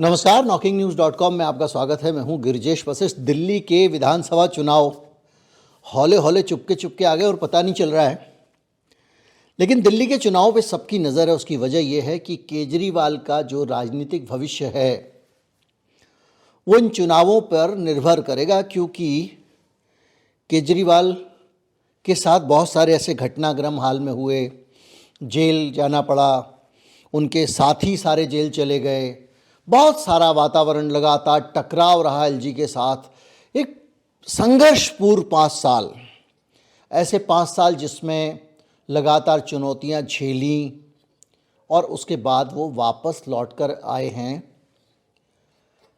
नमस्कार, knocking-news.com में आपका स्वागत है। मैं हूं गिरिजेश वशिष्ठ। दिल्ली के विधानसभा चुनाव हौले हौले चुपके चुपके आ गए और पता नहीं चल रहा है, लेकिन दिल्ली के चुनाव पे सबकी नज़र है। उसकी वजह यह है कि केजरीवाल का जो राजनीतिक भविष्य है वो इन चुनावों पर निर्भर करेगा, क्योंकि केजरीवाल के साथ बहुत सारे ऐसे घटनाक्रम हाल में हुए, जेल जाना पड़ा, उनके साथी सारे जेल चले गए, बहुत सारा वातावरण लगातार टकराव रहा एलजी के साथ। एक संघर्षपूर्ण 5 साल, ऐसे 5 साल जिसमें लगातार चुनौतियां झेली और उसके बाद वो वापस लौटकर आए हैं।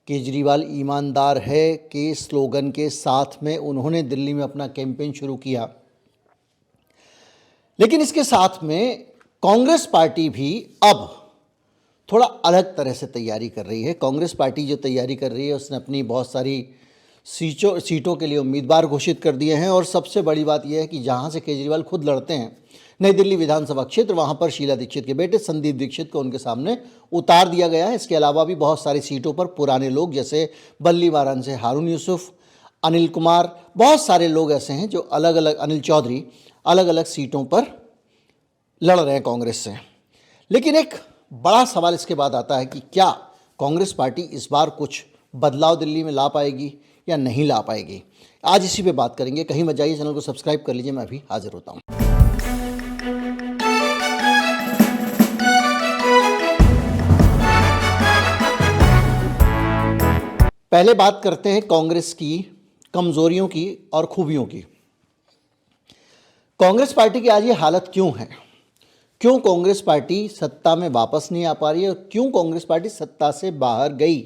केजरीवाल ईमानदार है के स्लोगन के साथ में उन्होंने दिल्ली में अपना कैंपेन शुरू किया, लेकिन इसके साथ में कांग्रेस पार्टी भी अब थोड़ा अलग तरह से तैयारी कर रही है। कांग्रेस पार्टी जो तैयारी कर रही है, उसने अपनी बहुत सारी सीटों के लिए उम्मीदवार घोषित कर दिए हैं। और सबसे बड़ी बात यह है कि जहां से केजरीवाल खुद लड़ते हैं, नई दिल्ली विधानसभा क्षेत्र, वहां पर शीला दीक्षित के बेटे संदीप दीक्षित को उनके सामने उतार दिया गया है। इसके अलावा भी बहुत सारी सीटों पर पुराने लोग, जैसे बल्ली वाराणसी से हारून यूसुफ, अनिल कुमार, बहुत सारे लोग ऐसे हैं जो अलग अलग, अनिल चौधरी, अलग अलग सीटों पर लड़ रहे हैं कांग्रेस से। लेकिन एक बड़ा सवाल इसके बाद आता है कि क्या कांग्रेस पार्टी इस बार कुछ बदलाव दिल्ली में ला पाएगी या नहीं ला पाएगी। आज इसी पे बात करेंगे। कहीं मत जाइए, चैनल को सब्सक्राइब कर लीजिए। मैं अभी हाजिर होता हूं। पहले बात करते हैं कांग्रेस की कमजोरियों की और खूबियों की। कांग्रेस पार्टी की आज ये हालत क्यों है, क्यों कांग्रेस पार्टी सत्ता में वापस नहीं आ पा रही है और क्यों कांग्रेस पार्टी सत्ता से बाहर गई।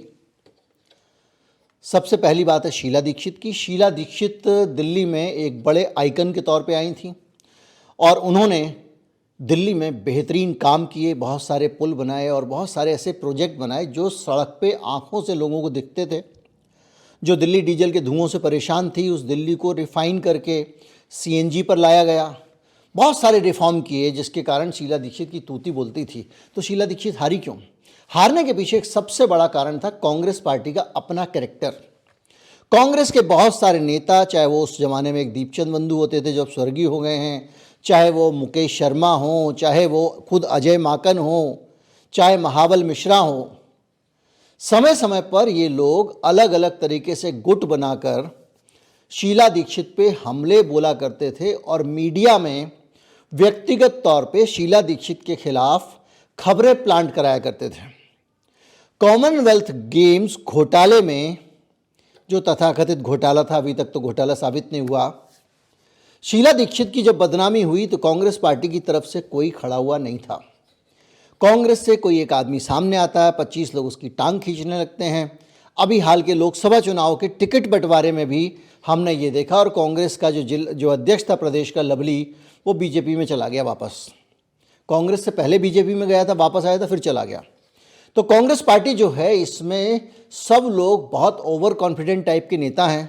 सबसे पहली बात है शीला दीक्षित की। शीला दीक्षित दिल्ली में एक बड़े आइकन के तौर पे आई थी और उन्होंने दिल्ली में बेहतरीन काम किए, बहुत सारे पुल बनाए और बहुत सारे ऐसे प्रोजेक्ट बनाए जो सड़क पे आंखों से लोगों को दिखते थे। जो दिल्ली डीजल के धुओं से परेशान थी, उस दिल्ली को रिफाइन करके सीएनजी पर लाया गया। बहुत सारे रिफॉर्म किए जिसके कारण शीला दीक्षित की तूती बोलती थी। तो शीला दीक्षित हारी क्यों? हारने के पीछे एक सबसे बड़ा कारण था कांग्रेस पार्टी का अपना कैरेक्टर। कांग्रेस के बहुत सारे नेता, चाहे वो उस जमाने में एक दीपचंद बंधु होते थे जो अब स्वर्गीय हो गए हैं, चाहे वो मुकेश शर्मा हो, चाहे वो खुद अजय माकन हो, चाहे महाबल मिश्रा हो, समय समय पर ये लोग अलग अलग तरीके से गुट बनाकर शीला दीक्षित पे हमले बोला करते थे और मीडिया में व्यक्तिगत तौर पे शीला दीक्षित के खिलाफ खबरें प्लांट कराया करते थे। कॉमनवेल्थ गेम्स घोटाले में, जो तथाकथित घोटाला था, अभी तक तो घोटाला साबित नहीं हुआ, शीला दीक्षित की जब बदनामी हुई तो कांग्रेस पार्टी की तरफ से कोई खड़ा हुआ नहीं था। कांग्रेस से कोई एक आदमी सामने आता है, 25 लोग उसकी टांग खींचने लगते हैं। अभी हाल के लोकसभा चुनाव के टिकट बंटवारे में भी हमने ये देखा और कांग्रेस का जो अध्यक्ष था प्रदेश का, लवली, वो बीजेपी में चला गया वापस। कांग्रेस से पहले बीजेपी में गया था, वापस आया था, फिर चला गया। तो कांग्रेस पार्टी जो है, इसमें सब लोग बहुत ओवर कॉन्फिडेंट टाइप के नेता हैं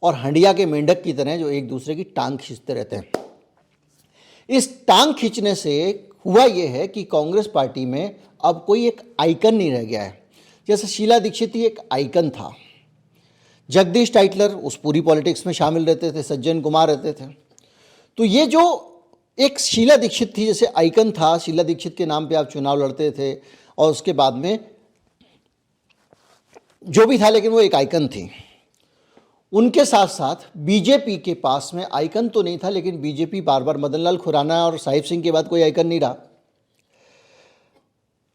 और हंडिया के मेंढक की तरह जो एक दूसरे की टांग खींचते रहते हैं। इस टांग खींचने से हुआ यह है कि कांग्रेस पार्टी में अब कोई एक आइकन नहीं रह गया है। जैसे शीला दीक्षित ही एक आइकन था, जगदीश टाइटलर उस पूरी पॉलिटिक्स में शामिल रहते थे, सज्जन कुमार रहते थे। तो ये जो एक शीला दीक्षित थी, जैसे आइकन था, शीला दीक्षित के नाम पे आप चुनाव लड़ते थे और उसके बाद में जो भी था, लेकिन वो एक आइकन थी। उनके साथ साथ बीजेपी के पास में आइकन तो नहीं था, लेकिन बीजेपी बार बार मदन लाल खुराना और साहिब सिंह के बाद कोई आइकन नहीं रहा।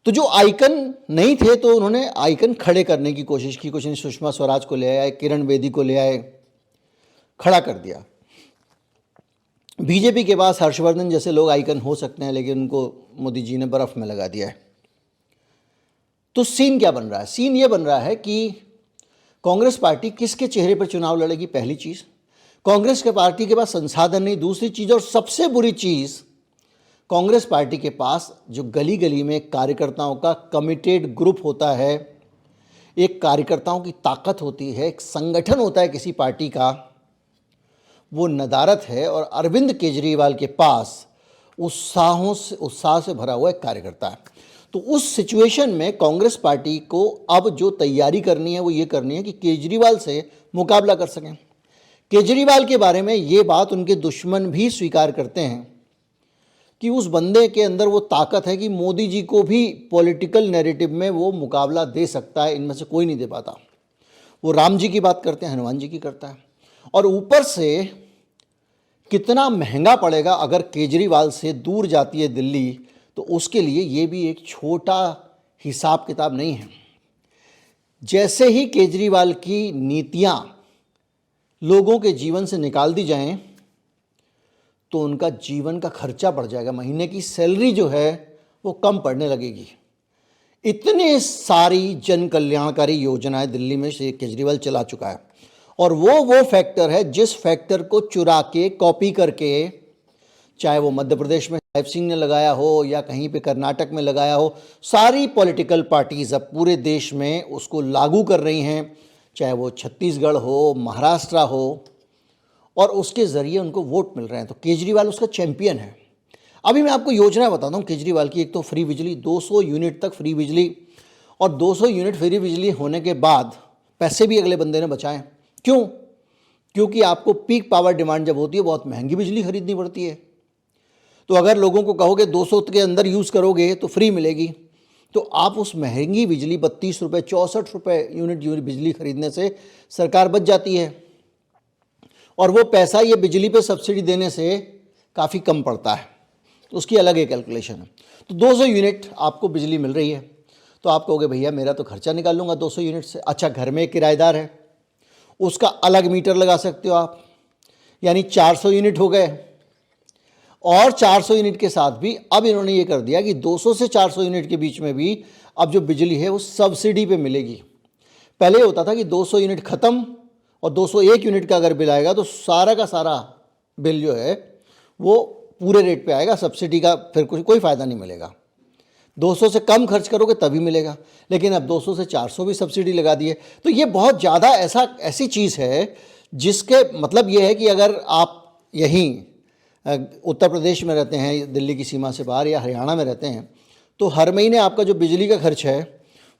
तो जो आइकन नहीं थे तो उन्होंने आइकन खड़े करने की कोशिश की। कुछ सुषमा स्वराज को ले आए, किरण बेदी को ले आए, खड़ा कर दिया। बीजेपी के पास हर्षवर्धन जैसे लोग आइकन हो सकते हैं, लेकिन उनको मोदी जी ने बर्फ में लगा दिया है। तो सीन क्या बन रहा है? सीन ये बन रहा है कि कांग्रेस पार्टी किसके चेहरे पर चुनाव लड़ेगी। पहली चीज, कांग्रेस के पार्टी के पास संसाधन नहीं। दूसरी चीज और सबसे बुरी चीज, कांग्रेस पार्टी के पास जो गली गली में कार्यकर्ताओं का कमिटेड ग्रुप होता है, एक कार्यकर्ताओं की ताकत होती है, एक संगठन होता है किसी पार्टी का, वो नदारत है। और अरविंद केजरीवाल के पास उत्साह से भरा हुआ एक कार्यकर्ता है। तो उस सिचुएशन में कांग्रेस पार्टी को अब जो तैयारी करनी है वो ये करनी है कि केजरीवाल से मुकाबला कर सकें। केजरीवाल के बारे में ये बात उनके दुश्मन भी स्वीकार करते हैं कि उस बंदे के अंदर वो ताकत है कि मोदी जी को भी पॉलिटिकल नैरेटिव में वो मुकाबला दे सकता है, इनमें से कोई नहीं दे पाता। वो राम जी की बात करते हैं, हनुमान जी की करता है। और ऊपर से कितना महंगा पड़ेगा अगर केजरीवाल से दूर जाती है दिल्ली, तो उसके लिए ये भी एक छोटा हिसाब किताब नहीं है। जैसे ही केजरीवाल की नीतियां लोगों के जीवन से निकाल दी जाएं, तो उनका जीवन का खर्चा बढ़ जाएगा, महीने की सैलरी जो है वो कम पड़ने लगेगी। इतने सारी जन कल्याणकारी योजनाएं दिल्ली में श्री केजरीवाल चला चुका है, और वो फैक्टर है जिस फैक्टर को चुरा के कॉपी करके, चाहे वो मध्य प्रदेश में साहिब सिंह ने लगाया हो या कहीं पे कर्नाटक में लगाया हो, सारी पॉलिटिकल पार्टीज अब पूरे देश में उसको लागू कर रही हैं, चाहे वो छत्तीसगढ़ हो, महाराष्ट्र हो, और उसके ज़रिए उनको वोट मिल रहे हैं। तो केजरीवाल उसका चैंपियन है। अभी मैं आपको योजना बताता हूँ केजरीवाल की। एक तो फ्री बिजली, 200 यूनिट तक फ्री बिजली, और 200 यूनिट फ्री बिजली होने के बाद पैसे भी अगले बंदे ने बचाएं। क्यों? क्योंकि आपको पीक पावर डिमांड जब होती है बहुत महंगी बिजली खरीदनी पड़ती है। तो अगर लोगों को कहोगे 200 के अंदर यूज़ करोगे तो फ्री मिलेगी, तो आप उस महंगी बिजली 32 रुपये 64 रुपये यूनिट बिजली खरीदने से सरकार बच जाती है, और वो पैसा ये बिजली पे सब्सिडी देने से काफ़ी कम पड़ता है। तो उसकी अलग एक कैलकुलेशन है। तो 200 यूनिट आपको बिजली मिल रही है, तो आप कहोगे भैया मेरा तो खर्चा निकाल लूँगा 200 यूनिट से। अच्छा, घर में एक किराएदार है, उसका अलग मीटर लगा सकते हो आप, यानी 400 यूनिट हो गए। और 400 यूनिट के साथ भी अब इन्होंने ये कर दिया कि 200 से 400 यूनिट के बीच में भी अब जो बिजली है वो सब्सिडी पे मिलेगी। पहले होता था कि 200 यूनिट ख़त्म और 201 यूनिट का अगर बिल आएगा तो सारा का सारा बिल जो है वो पूरे रेट पे आएगा, सब्सिडी का फिर कोई फ़ायदा नहीं मिलेगा। 200 से कम खर्च करोगे तभी मिलेगा, लेकिन अब 200 से 400 भी सब्सिडी लगा दी है। तो ये बहुत ज़्यादा ऐसी चीज़ है जिसके मतलब ये है कि अगर आप यहीं उत्तर प्रदेश में रहते हैं, दिल्ली की सीमा से बाहर, या हरियाणा में रहते हैं, तो हर महीने आपका जो बिजली का खर्च है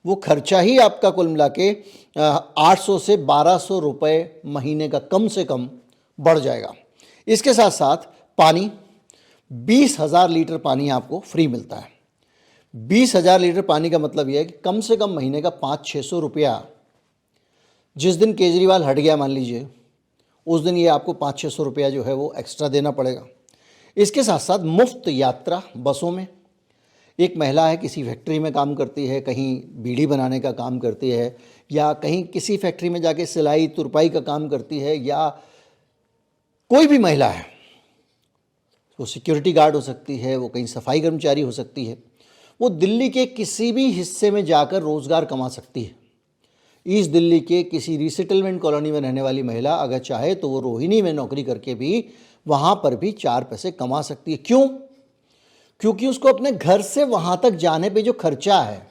वो खर्चा ही आपका कुल मिला के 800 से 1200 रुपये महीने का कम से कम बढ़ जाएगा। इसके साथ साथ पानी, 20,000 लीटर पानी आपको फ्री मिलता है। 20,000 लीटर पानी का मतलब यह है कि कम से कम महीने का 500-600 रुपया, जिस दिन केजरीवाल हट गया मान लीजिए, उस दिन ये आपको 500-600 रुपया जो है वो एक्स्ट्रा देना पड़ेगा। इसके साथ साथ मुफ्त यात्रा बसों में। एक महिला है, किसी फैक्ट्री में काम करती है, कहीं बीड़ी बनाने का काम करती है, या कहीं किसी फैक्ट्री में जाके सिलाई तुरपाई का काम करती है, या कोई भी महिला है, वो सिक्योरिटी गार्ड हो सकती है, वो कहीं सफाई कर्मचारी हो सकती है, वो दिल्ली के किसी भी हिस्से में जाकर रोज़गार कमा सकती है। ईस्ट दिल्ली के किसी रीसेटलमेंट कॉलोनी में रहने वाली महिला अगर चाहे तो वो रोहिणी में नौकरी करके भी वहाँ पर भी 4 पैसे कमा सकती है। क्यों? क्योंकि उसको अपने घर से वहाँ तक जाने पे जो खर्चा है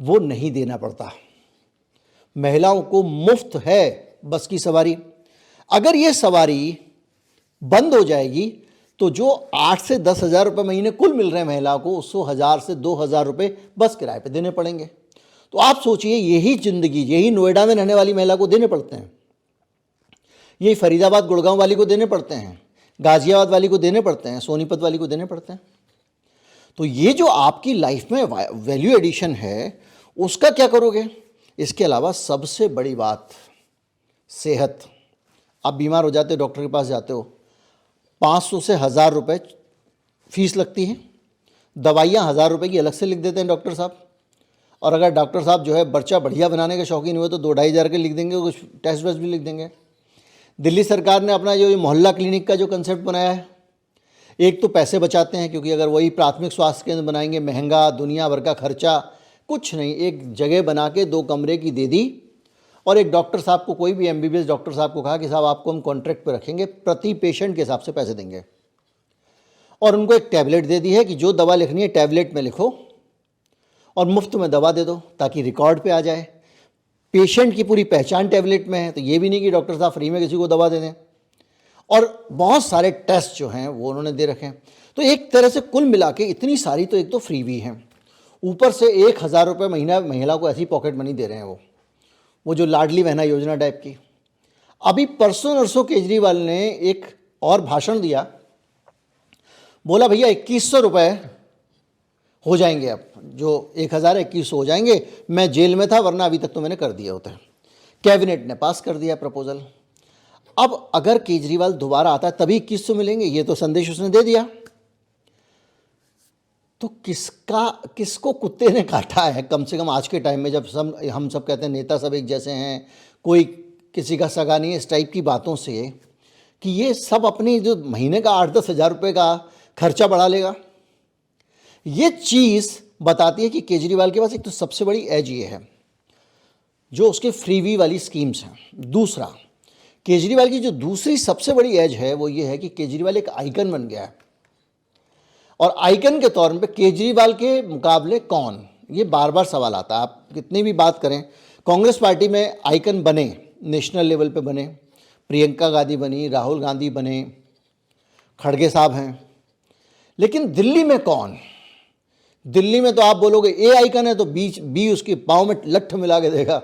वो नहीं देना पड़ता। महिलाओं को मुफ्त है बस की सवारी। अगर ये सवारी बंद हो जाएगी तो जो 8 से 10,000 रुपये महीने कुल मिल रहे हैं महिला को, उसको 1,000 से 2,000 रुपये बस किराए पे देने पड़ेंगे। तो आप सोचिए, यही जिंदगी यही नोएडा में रहने वाली महिला को देने पड़ते हैं, यही फरीदाबाद गुड़गांव वाली को देने पड़ते हैं, गाजियाबाद वाली को देने पड़ते हैं, सोनीपत वाली को देने पड़ते हैं। तो ये जो आपकी लाइफ में वैल्यू एडिशन है उसका क्या करोगे? इसके अलावा सबसे बड़ी बात सेहत। आप बीमार हो जाते हो, डॉक्टर के पास जाते हो, 500 से 1,000 रुपये फीस लगती है। दवाइयाँ 1,000 रुपये की अलग से लिख देते हैं डॉक्टर साहब, और अगर डॉक्टर साहब जो है पर्चा बढ़िया बनाने के शौकीन हुए तो 2-2.5 हज़ार के लिख देंगे, कुछ टेस्ट वेस्ट भी लिख देंगे। दिल्ली सरकार ने अपना जो मोहल्ला क्लिनिक का जो कंसेप्ट बनाया है, एक तो पैसे बचाते हैं, क्योंकि अगर वही प्राथमिक स्वास्थ्य केंद्र बनाएंगे, महंगा दुनिया भर का खर्चा, कुछ नहीं, एक जगह बना के 2 कमरे की दे दी, और एक डॉक्टर साहब को, कोई भी MBBS डॉक्टर साहब को कहा कि साहब आपको हम कॉन्ट्रैक्ट पे रखेंगे, प्रति पेशेंट के हिसाब से पैसे देंगे, और उनको एक टैबलेट दे दी है कि जो दवा लिखनी है टैबलेट में लिखो और मुफ्त में दवा दे दो, ताकि रिकॉर्ड पे आ जाए। पेशेंट की पूरी पहचान टैबलेट में है, तो ये भी नहीं कि डॉक्टर साहब फ्री में किसी को दवा दे दें। और बहुत सारे टेस्ट जो हैं वो उन्होंने दे रखे हैं। तो एक तरह से कुल मिला के इतनी सारी तो एक तो फ्रीबी हैं, ऊपर से 1,000 रुपये महीना महिला को ऐसी पॉकेट मनी दे रहे हैं वो जो लाडली बहना योजना टाइप की। अभी परसों नरसों केजरीवाल ने एक और भाषण दिया, बोला भैया 2,100 रुपये हो जाएंगे, अब जो 1,000 2,100 हो जाएंगे, मैं जेल में था वरना अभी तक तो मैंने कर दिए होते। कैबिनेट ने पास कर दिया प्रपोजल। अब अगर केजरीवाल दोबारा आता है तभी 2,100 मिलेंगे, ये तो संदेश उसने दे दिया। तो किसको कुत्ते ने काटा है? कम से कम आज के टाइम में जब हम सब कहते हैं नेता सब एक जैसे हैं, कोई किसी का सगा नहीं है, इस टाइप की बातों से कि ये सब अपनी जो महीने का 8-10 हज़ार रुपये का खर्चा बढ़ा लेगा। ये चीज़ बताती है कि केजरीवाल के पास एक तो सबसे बड़ी एज ये है जो उसके फ्रीवी वाली स्कीम्स हैं। दूसरा, केजरीवाल की जो दूसरी सबसे बड़ी एज है वो ये है कि केजरीवाल एक आइकन बन गया है, और आइकन के तौर पे केजरीवाल के मुकाबले कौन, ये बार बार सवाल आता है। आप कितनी भी बात करें, कांग्रेस पार्टी में आइकन बने, नेशनल लेवल पे बने, प्रियंका गांधी बनी, राहुल गांधी बने, खड़गे साहब हैं, लेकिन दिल्ली में कौन? दिल्ली में तो आप बोलोगे ए आइकन है तो बी उसके पाँव में लठ मिला के देगा।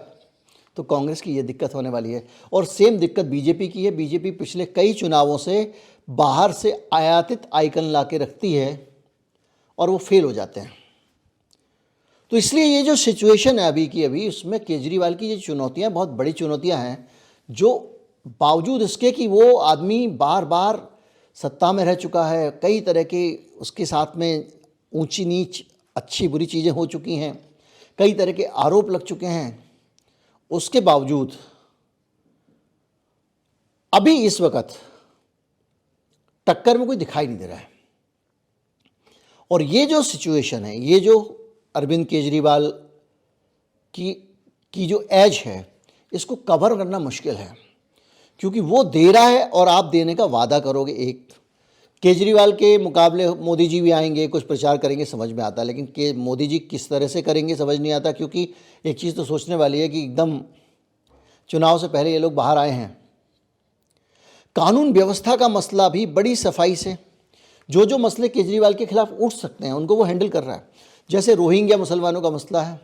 तो कांग्रेस की ये दिक्कत होने वाली है, और सेम दिक्कत बीजेपी की है। बीजेपी पिछले कई चुनावों से बाहर से आयातित आइकन ला के रखती है और वो फेल हो जाते हैं। तो इसलिए ये जो सिचुएशन है अभी उसमें केजरीवाल की ये चुनौतियां बहुत बड़ी चुनौतियां हैं, जो बावजूद इसके कि वो आदमी बार बार सत्ता में रह चुका है, कई तरह के उसके साथ में ऊंची नीच अच्छी बुरी चीज़ें हो चुकी हैं, कई तरह के आरोप लग चुके हैं, उसके बावजूद अभी इस वक्त टक्कर में कोई दिखाई नहीं दे रहा है। और ये जो सिचुएशन है, ये जो अरविंद केजरीवाल की जो एज है, इसको कवर करना मुश्किल है, क्योंकि वो दे रहा है और आप देने का वादा करोगे एक। केजरीवाल के मुकाबले मोदी जी भी आएंगे, कुछ प्रचार करेंगे, समझ में आता है, लेकिन मोदी जी किस तरह से करेंगे समझ नहीं आता, क्योंकि एक चीज़ तो सोचने वाली है कि एकदम चुनाव से पहले ये लोग बाहर आए हैं। कानून व्यवस्था का मसला भी बड़ी सफाई से, जो मसले केजरीवाल के खिलाफ उठ सकते हैं उनको वो हैंडल कर रहा है। जैसे रोहिंग्या मुसलमानों का मसला है,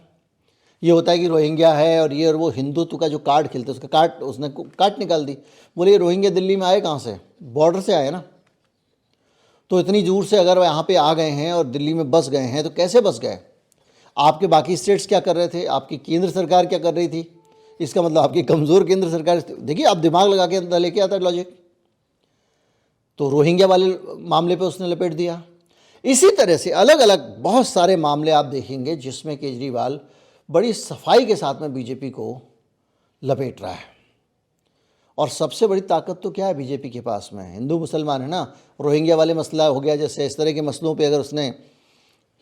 ये होता है कि रोहिंग्या है और ये और वो हिंदुत्व का जो कार्ड खेलते हैं उसका उसने काट निकाल दी। बोले ये रोहिंग्या दिल्ली में आए कहाँ से? बॉर्डर से आए ना। तो इतनी दूर से अगर यहाँ पे आ गए हैं और दिल्ली में बस गए हैं तो कैसे बस गए? आपके बाकी स्टेट्स क्या कर रहे थे? आपकी केंद्र सरकार क्या कर रही थी? इसका मतलब आपकी कमज़ोर केंद्र सरकार। देखिए, आप दिमाग लगा के अंदर लेके आता है लॉजिक। तो रोहिंग्या वाले मामले पे उसने लपेट दिया। इसी तरह से अलग अलग बहुत सारे मामले आप देखेंगे जिसमें केजरीवाल बड़ी सफाई के साथ में बीजेपी को लपेट रहा है। और सबसे बड़ी ताकत तो क्या है बीजेपी के पास में? हिंदू मुसलमान है ना। रोहिंग्या वाले मसला हो गया, जैसे इस तरह के मसलों पे अगर उसने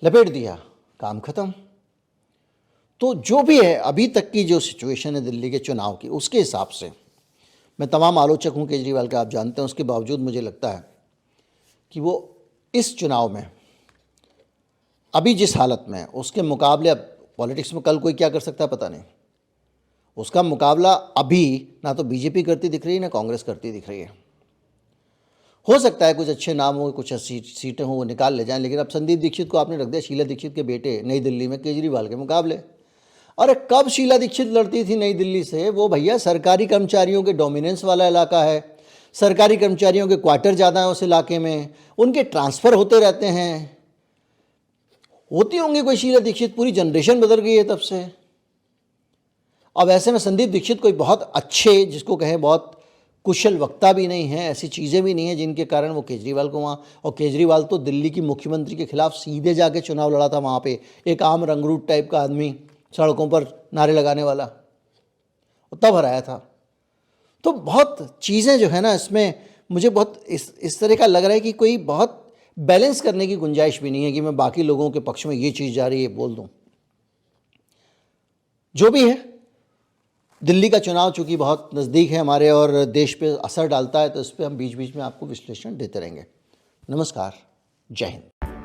लपेट दिया, काम खत्म। तो जो भी है अभी तक की जो सिचुएशन है दिल्ली के चुनाव की, उसके हिसाब से मैं तमाम आलोचक हूँ केजरीवाल का, आप जानते हैं, उसके बावजूद मुझे लगता है कि वो इस चुनाव में अभी जिस हालत में है उसके मुकाबले, अब पॉलिटिक्स में कल कोई क्या कर सकता है पता नहीं, उसका मुकाबला अभी ना तो बीजेपी करती दिख रही है ना कांग्रेस करती दिख रही है। हो सकता है कुछ अच्छे नाम हो, कुछ सीटें हो, वो निकाल ले जाएं, लेकिन अब संदीप दीक्षित को आपने रख दिया, शीला दीक्षित के बेटे, नई दिल्ली में केजरीवाल के मुकाबले। अरे कब शीला दीक्षित लड़ती थी नई दिल्ली से? वो भैया सरकारी कर्मचारियों के डोमिनेंस वाला इलाका है, सरकारी कर्मचारियों के क्वार्टर ज़्यादा है उस इलाके में, उनके ट्रांसफ़र होते रहते हैं। होती होंगी कोई शीला दीक्षित, पूरी जनरेशन बदल गई है तब से। अब ऐसे में संदीप दीक्षित कोई बहुत अच्छे, जिसको कहें बहुत कुशल वक्ता भी नहीं है, ऐसी चीज़ें भी नहीं है जिनके कारण वो केजरीवाल को वहाँ, और केजरीवाल तो दिल्ली की मुख्यमंत्री के खिलाफ सीधे जाके चुनाव लड़ा था वहाँ पे, एक आम रंगरूट टाइप का आदमी, सड़कों पर नारे लगाने वाला, और तब हराया था। तो बहुत चीज़ें जो है ना इसमें मुझे बहुत इस तरह का लग रहा है कि कोई बहुत बैलेंस करने की गुंजाइश भी नहीं है कि मैं बाकी लोगों के पक्ष में ये चीज़ जा रही है बोल दूँ। जो भी है, दिल्ली का चुनाव चूँकि बहुत नज़दीक है हमारे और देश पे असर डालता है, तो इस पर हम बीच बीच में आपको विश्लेषण देते रहेंगे। नमस्कार, जय हिंद।